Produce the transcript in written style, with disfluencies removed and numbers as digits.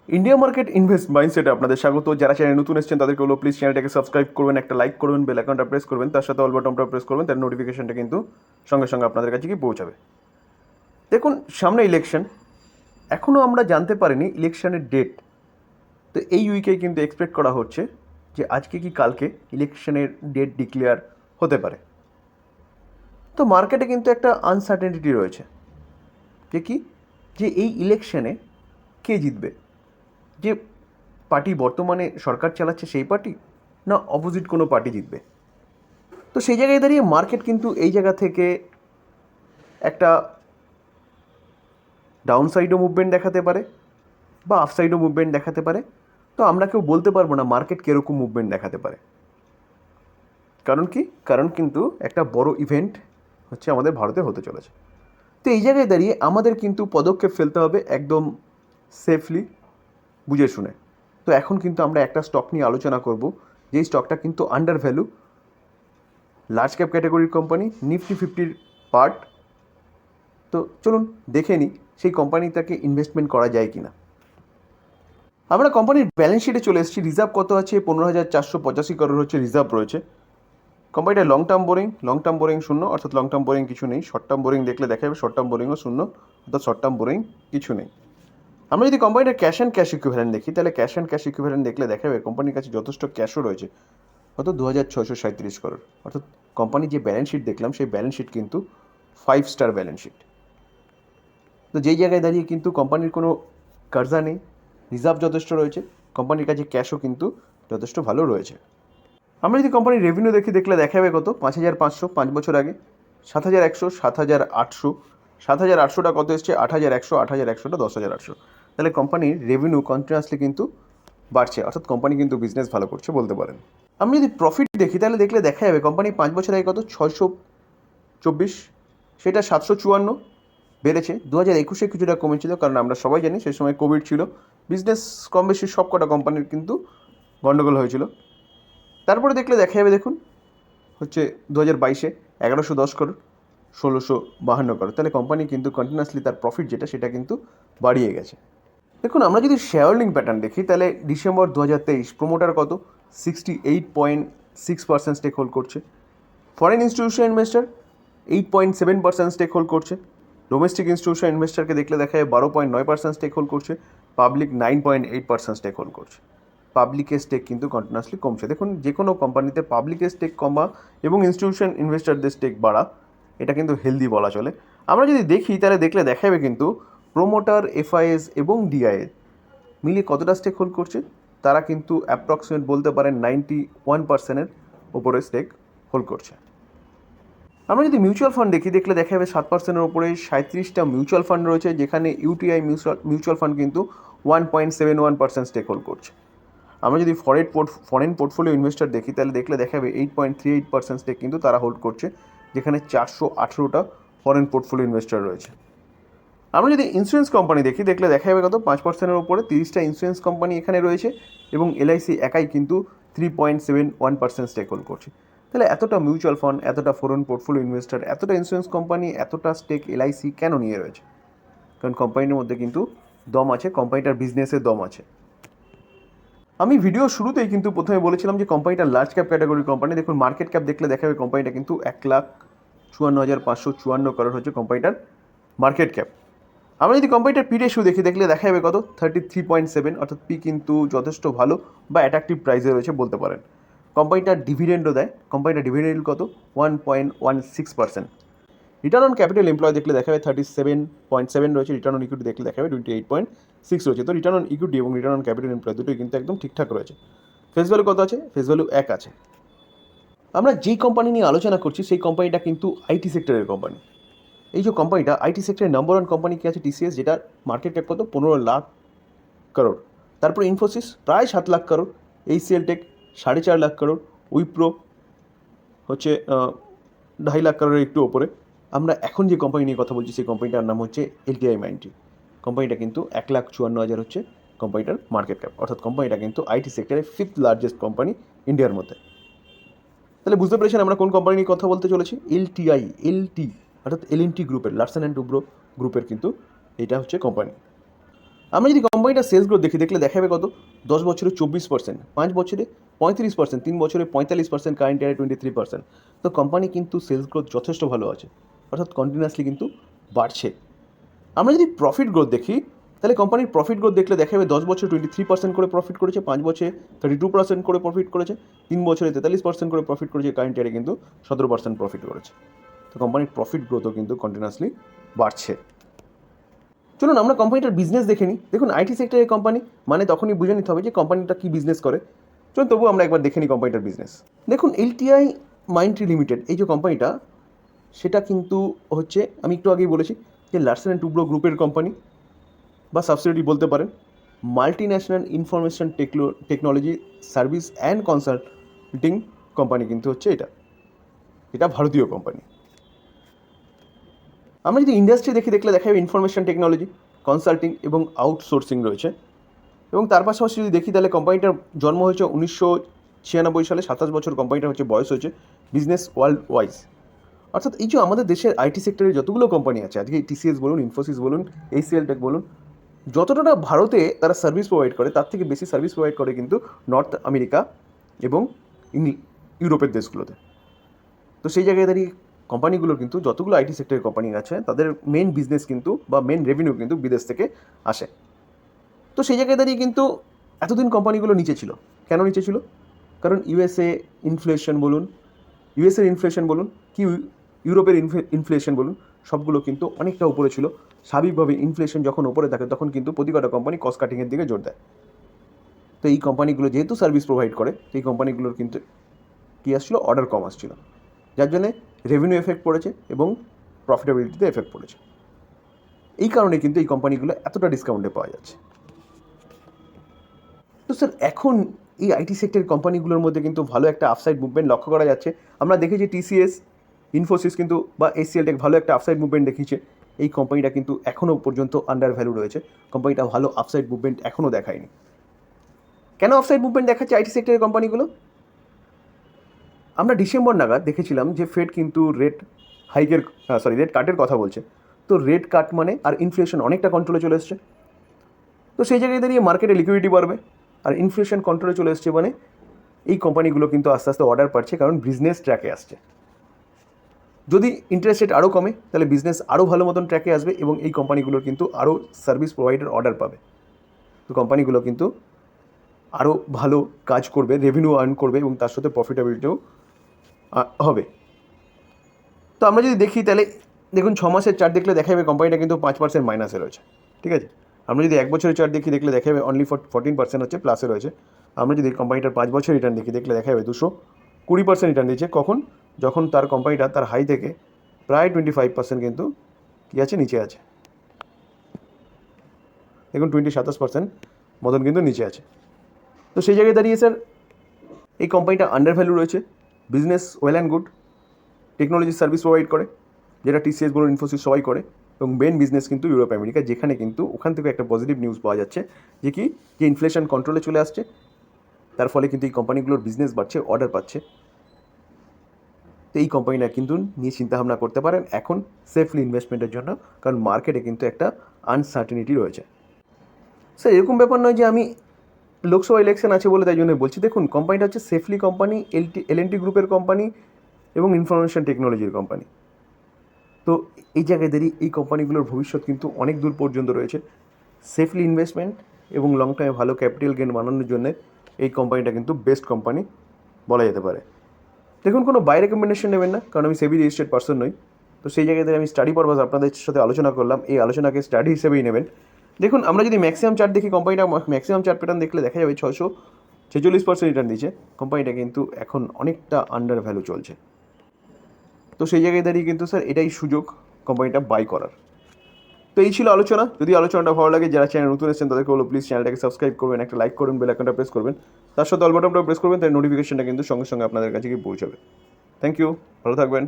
India market invest মাইন্ডসেটে আপনাদের স্বাগত। যারা চ্যানেলে নতুন এসেছেন তাদেরকে হলো প্লিজ চ্যানেলটাকে সাবস্ক্রাইব করবেন, একটা লাইক করবেন, বেল আইকনটা প্রেস করবেন, তার সাথে অল বাটনটা প্রেস করবেন, তার নোটিফিকেশনটা কিন্তু সঙ্গে সঙ্গে আপনাদের কাছে কি পৌঁছাবে। দেখুন, সামনে ইলেকশন, এখনও আমরা জানতে পারিনি ইলেকশনের ডেট। তো এই উইকে কিন্তু এক্সপেক্ট করা হচ্ছে যে আজকে কি কালকে ইলেকশনের ডেট ডিক্লেয়ার হতে পারে। তো মার্কেটে কিন্তু একটা আনসার্টেনিটি রয়েছে যে কি, যে এই ইলেকশনে কে জিতবে, যে পার্টি বর্তমানে সরকার চালাচ্ছে সেই পার্টি, না অপোজিট কোনো পার্টি জিতবে। তো সেই জায়গায় দাঁড়িয়ে মার্কেট কিন্তু এই জায়গা থেকে একটা ডাউন সাইডও মুভমেন্ট দেখাতে পারে বা আপ সাইডও মুভমেন্ট দেখাতে পারে। তো আমরা কেউ বলতে পারবো না মার্কেট কীরকম মুভমেন্ট দেখাতে পারে। কারণ কি, কারণ কিন্তু একটা বড় ইভেন্ট হচ্ছে আমাদের ভারতে হতে চলেছে। তো এই জায়গায় দাঁড়িয়ে আমাদের কিন্তু পদক্ষেপ ফেলতে হবে একদম সেফলি, বুঝে শুনে। তো এখন কিন্তু আমরা একটা স্টক নিয়ে আলোচনা করব, যেই স্টকটা কিন্তু আন্ডার ভ্যালু, লার্জ ক্যাপ ক্যাটাগরির কোম্পানি, নিফটি 50 পার্ট। তো চলুন দেখে নিই সেই কোম্পানিটাকে ইনভেস্টমেন্ট করা যায় কি না। আমরা কোম্পানির ব্যালেন্স শিটে চলে এসেছি। রিজার্ভ কত আছে? 15,485 করোড় হচ্ছে রিজার্ভ রয়েছে। কোম্পানিটা লং টার্ম বোরিং শূন্য, অর্থাৎ লং টার্ম বোরিং কিছু নেই। শর্ট টার্ম বোরিং দেখলে দেখা যাবে শর্ট টার্ম বোরিংও শূন্য, অর্থাৎ শর্ট টার্ম বোরিং কিছু নেই। আমরা যদি কোম্পানিটার ক্যাশ অ্যান্ড ক্যাশ ইকুইভ্যালেন্ট দেখি, তাহলে ক্যাশ অ্যান্ড ক্যাশ ইকুইভ্যালেন্ট দেখলে দেখা যাবে কোম্পানির কাছে যথেষ্ট ক্যাশও রয়েছে, অর্থাৎ 2,637 করোড়। অর্থাৎ কোম্পানির যে ব্যালেন্স শিট দেখলাম সেই ব্যালেন্স শিট কিন্তু 5 স্টার ব্যালেন্স শিট। তো যেই জায়গায় দাঁড়িয়ে কিন্তু কোম্পানির কোনো কর্জা নেই, রিজার্ভ যথেষ্ট রয়েছে, কোম্পানির কাছে ক্যাশও কিন্তু যথেষ্ট ভালো রয়েছে। আমরা যদি কোম্পানির রেভিনিউ দেখলে দেখা যাবে কত, 5,500 5 বছর আগে, 7,100, 7,800, 7,800টা কত এসছে, 8,100, 8,100টা 10,800। তাহলে কোম্পানির রেভিনিউ কন্টিনিউয়াসলি কিন্তু বাড়ছে, অর্থাৎ কোম্পানি কিন্তু বিজনেস ভালো করছে বলতে পারেন। আমি যদি প্রফিট দেখি তাহলে দেখলে দেখা যাবে কোম্পানি 5 বছর আগে কত, 624, সেটা 754 বেড়েছে। 2021-এ কিছুটা কমেছিল, কারণ আমরা সবাই জানি সেই সময় কোভিড ছিল, বিজনেস কম বেশি সব কটা কোম্পানির কিন্তু গণ্ডগোল হয়েছিল। তারপরে দেখলে দেখা যাবে, দেখুন হচ্ছে 2022-এ 1,110 করোড়, 1,652 করোড়। তাহলে কোম্পানি কিন্তু কন্টিনিউয়াসলি তার প্রফিট যেটা সেটা কিন্তু বাড়িয়ে গেছে। দেখুন, আমরা যদি শেয়ার হোল্ডিং প্যাটার্ন দেখি তাহলে ডিসেম্বর 2023 প্রোমোটার কত, 68.6% স্টেক হোল্ড করছে। Foreign institution investor 8.7% stake hold করছে। ডোমেস্টিক ইনস্টিটিউশন ইনভেস্টারকে দেখলে দেখা যায় 12.9% স্টেক হোল্ড করছে। পাবলিক 9.8% স্টেক হোল্ড করছে। পাবলিকের স্টেক কিন্তু কন্টিনিউয়াসলি কমছে। দেখুন, যে কোনো কোম্পানিতে পাবলিকের স্টেক কমা এবং ইনস্টিটিউশন ইনভেস্টারদের স্টেক বাড়া, এটা কিন্তু হেলদি বলা চলে। আমরা যদি দেখি তাহলে দেখলে দেখা যাবে কিন্তু প্রোমোটার, এফআইএস এবং ডিআইএ মিলিয়ে কতটা স্টেক হোল্ড করছে, তারা কিন্তু অ্যাপ্রক্সিমেট বলতে পারেন 91%-এর ওপরে স্টেক হোল্ড করছে। আমরা যদি মিউচুয়াল ফান্ড দেখলে দেখা যাবে 7%-এর ওপরে 37টা মিউচুয়াল ফান্ড রয়েছে, যেখানে ইউটিআই মিউচুয়াল ফান্ড কিন্তু 1.71% স্টেক হোল্ড করছে। আমরা যদি ফরেন পোর্টফোলিও ইনভেস্টার দেখি তাহলে দেখলে দেখা যাবে 8.38% স্টেক কিন্তু তারা হোল্ড করছে, যেখানে 418টা ফরেন পোর্টফোলিও ইনভেস্টার রয়েছে। আমরা যদি ইন্স্যুরেন্স কোম্পানি দেখলে দেখা যাবে কত, 5%-এর ওপরে 30টা ইন্স্যুরেন্স কোম্পানি এখানে রয়েছে, এবং এলআইসি একাই কিন্তু 3.71% স্টেক হোল্ড করছে। তাহলে এতটা মিউচুয়াল ফান্ড, এতটা ফরেন পোর্টফোলিও ইনভেস্টার, এতটা ইন্স্যুরেন্স কোম্পানি, এতটা স্টেক এলআইসি কেন নিয়ে রয়েছে? কারণ কোম্পানির মধ্যে কিন্তু দম আছে, কোম্পানিটার বিজনেসের দম আছে। আমি ভিডিও শুরুতেই কিন্তু প্রথমে বলেছিলাম যে কোম্পানিটা লার্জ ক্যাপ ক্যাটাগরির কোম্পানি। দেখুন, মার্কেট ক্যাপ দেখলে দেখা যাবে কোম্পানিটা কিন্তু 1,54,554 করোড় হচ্ছে কোম্পানিটার মার্কেট ক্যাপ। আমরা যদি কোম্পানিটার পি রেশিও দেখলে দেখা যাবে কত, 33.7, অর্থাৎ পি কিন্তু যথেষ্ট ভালো বা অ্যাট্রাকটিভ প্রাইসে রয়েছে বলতে পারেন। কোম্পানিটার ডিভিডেন্ডও দেয়, কোম্পানিটার ডিভিডেন্ড কত, 1.16%। রিটার্ন অন ক্যাপিটাল এমপ্লয় দেখলে দেখা যাবে 37.7 রয়েছে। রিটার্ন অন ইকুইটি দেখলে দেখা যাবে 28.6 রয়েছে। তো রিটার্ন অন ইকুইটি এবং রিটার্ন অন ক্যাপিটাল এমপ্লয় দুটোই কিন্তু একদম ঠিকঠাক রয়েছে। ফেস ভ্যালু কত আছে? ফেস ভ্যালু 1 আছে। আমরা যেই কোম্পানি নিয়ে আলোচনা করছি সেই কোম্পানিটা কিন্তু আইটি সেক্টরের কোম্পানি। এই যে কোম্পানিটা আইটি সেক্টরের নাম্বার 1 কোম্পানি কি আছে, টিসিএস, যেটার মার্কেট ক্যাপ কত, 15 লাখ করোড়। তারপরে ইনফোসিস প্রায় 7 লাখ করোড়, এইচসিএল টেক 4.5 লাখ করোড়, উইপ্রো হচ্ছে 2.5 লাখ করোড়ের একটু ওপরে। আমরা এখন যে কোম্পানি নিয়ে কথা বলছি সেই কোম্পানিটার নাম হচ্ছে LTIMindtree। কোম্পানিটা কিন্তু 1,54,000 হচ্ছে কোম্পানিটার মার্কেট ক্যাপ, অর্থাৎ কোম্পানিটা কিন্তু আইটি সেক্টরের 5th লার্জেস্ট কোম্পানি ইন্ডিয়ার মধ্যে। তাহলে বুঝতে পেরেছেন আমরা কোন কোম্পানি নিয়ে কথা বলতে চলেছি। LT, অর্থাৎ L&T গ্রুপের, লার্সেন অ্যান্ড টুব্রো গ্রুপের কিন্তু এটা হচ্ছে কোম্পানি। আমরা যদি কোম্পানিটার সেলস গ্রোথ দেখি, দেখলে দেখা যাবে কত, 10 বছরে 24%, 5 বছরে 35%, 3 বছরে 45%, কারেন্ট ইয়ারে 23%। তো কোম্পানি কিন্তু সেলস গ্রোথ যথেষ্ট ভালো আছে, অর্থাৎ কন্টিনিউয়াসলি কিন্তু বাড়ছে। আমরা যদি প্রফিট গ্রোথ দেখি, তাহলে কোম্পানির প্রফিট গ্রোথ দেখলে দেখা যাবে 10 বছরে 23% করে প্রফিট করেছে, 5 বছরে 32% করে প্রফিট করেছে, 3 বছরে 43% করে প্রফিট করেছে, কারেন্ট ইয়ারে কিন্তু 17% প্রফিট করেছে। তো কোম্পানির প্রফিট গ্রোথও কিন্তু কন্টিনিউয়াসলি বাড়ছে। চলুন আমরা কোম্পানিটার বিজনেস দেখে নিই। দেখুন, আইটি সেক্টরের কোম্পানি মানে তখনই বুঝে নিতে হবে যে কোম্পানিটা কী বিজনেস করে। চলুন তবুও আমরা একবার দেখে নিই কোম্পানিটার বিজনেস। দেখুন, এলটিআই মাইন্ডট্রি লিমিটেড এই যে কোম্পানিটা, সেটা কিন্তু হচ্ছে, আমি একটু আগেই বলেছি যে লার্সেন অ্যান্ড টুব্রো গ্রুপের কোম্পানি বা সাবসিডিয়ারি বলতে পারেন। Multi national information technology service and consulting company কিন্তু হচ্ছে এটা ভারতীয় কোম্পানি। আমরা যদি ইন্ডাস্ট্রি দেখলে দেখা যাবে ইনফরমেশন টেকনোলজি, কনসাল্টিং এবং আউটসোর্সিং রয়েছে। এবং তার পাশাপাশি যদি দেখি, তাহলে কোম্পানিটার জন্ম হয়েছে 1996 সালে, 27 বছর কোম্পানিটার হচ্ছে বয়স হয়েছে। বিজনেস ওয়ার্ল্ড ওয়াইজ, অর্থাৎ এই যে আমাদের দেশের আইটি সেক্টরে যতগুলো কোম্পানি আছে, আজকে টিসিএস বলুন, ইনফোসিস বলুন, এইচসিএল টেক বলুন, যতটা ভারতে তারা সার্ভিস প্রোভাইড করে, তার থেকে বেশি সার্ভিস প্রোভাইড করে কিন্তু নর্থ আমেরিকা এবং ইউরোপের দেশগুলোতে। তো সেই জায়গায় দাঁড়িয়ে কোম্পানিগুলোর কিন্তু যতগুলো আইটি সেক্টরের কোম্পানি আছে, তাদের মেন বিজনেস কিন্তু বা মেন রেভিনিউ কিন্তু বিদেশ থেকে আসে। তো সেই জায়গায় দাঁড়িয়ে কিন্তু এতদিন কোম্পানিগুলো নিচে ছিল। কেন নিচে ছিল? কারণ ইউএসএর ইনফ্লেশন বলুন কি ইউরোপের ইনফ্লেশন বলুন, সবগুলো কিন্তু অনেকটা উপরে ছিল। স্বাভাবিকভাবে ইনফ্লেশন যখন উপরে থাকে, তখন কিন্তু প্রতিটা কোম্পানি কস্ট কাটিংয়ের দিকে জোর দেয়। তো এই কোম্পানিগুলো যেহেতু সার্ভিস প্রোভাইড করে, তো এই কোম্পানিগুলোর কিন্তু কী আসছিল, অর্ডার কম আসছিল, যার জন্যে রেভিনিউ এফেক্ট পড়েছে এবং প্রফিটেবিলিটিতে এফেক্ট পড়েছে। এই কারণে কিন্তু এই কোম্পানিগুলো এতটা ডিসকাউন্টে পাওয়া যাচ্ছে। তো স্যার, এখন এই আইটি সেক্টরের কোম্পানিগুলোর মধ্যে কিন্তু ভালো একটা আপসাইড মুভমেন্ট লক্ষ্য করা যাচ্ছে। আমরা দেখেছি টিসিএস, ইনফোসিস কিন্তু বা এইচসিএল টেক ভালো একটা আপসাইড মুভমেন্ট দেখিয়েছে। এই কোম্পানিটা কিন্তু এখনও পর্যন্ত আন্ডার ভ্যালু রয়েছে। কোম্পানিটা ভালো আপসাইড মুভমেন্ট এখনও দেখায়নি। কেন আপসাইড মুভমেন্ট দেখাচ্ছে আইটি সেক্টরের কোম্পানিগুলো? আমরা ডিসেম্বর নাগাদ দেখেছিলাম যে ফেড কিন্তু রেট কাটের কথা বলছে। তো রেট কাট মানে আর ইনফ্লেশন অনেকটা কন্ট্রোলে চলে এসছে। তো সেই জায়গায় দাঁড়িয়ে মার্কেটে লিকুইডিটি বাড়বে, আর ইনফ্লেশন কন্ট্রোলে চলে এসছে মানে এই কোম্পানিগুলো কিন্তু আস্তে আস্তে অর্ডার পাচ্ছে, কারণ বিজনেস ট্র্যাকে আসছে। যদি ইন্টারেস্ট রেট আরও কমে, তাহলে বিজনেস আরও ভালো মতন ট্র্যাকে আসবে এবং এই কোম্পানিগুলোর কিন্তু আরও সার্ভিস প্রোভাইডার অর্ডার পাবে। তো কোম্পানিগুলো কিন্তু আরও ভালো কাজ করবে, রেভিনিউ আর্ন করবে এবং তার সাথে প্রফিটেবিলিটিও হবে। তো আমরা যদি দেখি, তাহলে দেখুন 6 মাসের চার্ট দেখলে দেখা যাবে কোম্পানিটা কিন্তু 5% মাইনাসে রয়েছে। ঠিক আছে, আমরা যদি 1 বছরের চার্ট দেখি, দেখলে দেখা যাবে অনলি 14% হচ্ছে প্লাসে রয়েছে। আমরা যদি কোম্পানিটার 5 বছর রিটার্ন দেখি, দেখলে দেখা যাবে 220% রিটার্ন দিচ্ছে। কখন? যখন তার কোম্পানিটা তার হাই থেকে প্রায় 25% কিন্তু কী আছে, নিচে আছে। দেখুন 27% মতন কিন্তু নিচে আছে। তো সেই জায়গায় দাঁড়িয়ে স্যার এই কোম্পানিটা আন্ডার ভ্যালু রয়েছে। Business well and good, technology service provide করে, যেটা টিসিএস বলুন, ইনফোসিস সবাই করে, এবং মেন বিজনেস কিন্তু ইউরোপ আমেরিকা, যেখানে কিন্তু ওখান থেকে একটা পজিটিভ নিউজ পাওয়া যাচ্ছে যে ইনফ্লেশন কন্ট্রোলে চলে আসছে। তার ফলে কিন্তু এই কোম্পানিগুলোর বিজনেস বাড়ছে, অর্ডার পাচ্ছে। তো এই কোম্পানিটা কিন্তু নিয়ে চিন্তাভাবনা করতে পারেন এখন সেফলি ইনভেস্টমেন্টের জন্য, কারণ মার্কেটে কিন্তু একটা আনসার্টেনিটি রয়েছে। স্যার, এরকম ব্যাপার নয় যে আমি লোকসভা ইলেকশন আছে বলে তাই জন্য বলছি। দেখুন, কোম্পানিটা হচ্ছে সেফলি কোম্পানি, এলএনটি গ্রুপের কোম্পানি এবং ইনফরমেশন টেকনোলজির কোম্পানি। তো এই জায়গায় দাঁড়িয়ে এই কোম্পানিগুলোর ভবিষ্যৎ কিন্তু অনেক দূর পর্যন্ত রয়েছে। সেফলি ইনভেস্টমেন্ট এবং লং টাইমে ভালো ক্যাপিটাল গেন বানানোর জন্য এই কোম্পানিটা কিন্তু বেস্ট কোম্পানি বলা যেতে পারে। দেখুন, কোনো বাই রেকমেন্ডেশন নেবেন না, কারণ আমি সেবি রেজিস্টার্ড পার্সন নই। তো সেই জায়গায় আমি স্টাডি পারপাস আপনাদের সাথে আলোচনা করলাম, এই আলোচনাকে স্টাডি হিসেবেই নেবেন। দেখুন, আমরা যদি ম্যাক্সিমাম চার্ট দেখি, কোম্পানিটা ম্যাক্সিমাম চার্ট প্যাটার্ন দেখলে দেখা যাবে 646% রিটার্ন দিচ্ছে। কোম্পানিটা কিন্তু এখন অনেকটা আন্ডার ভ্যালু চলছে। তো সেই জায়গায় দাঁড়িয়ে কিন্তু স্যার এটাই সুযোগ কোম্পানিটা বাই করার। তো এই ছিল আলোচনা। যদি আলোচনাটা ভালো লাগে, যারা চ্যানেল নতুন এসেছেন তাদেরকে বলো প্লিজ চ্যানেলটাকে সাবস্ক্রাইব করবেন, একটা লাইক করবেন, বেল আইকনটা প্রেস করবেন, তার সাথে অল বাটনটা প্রেস করবেন, তাই নোটিফিকেশনটা কিন্তু সঙ্গে সঙ্গে আপনাদের কাছে গিয়ে পৌঁছাবে। থ্যাংক ইউ, ভালো থাকবেন।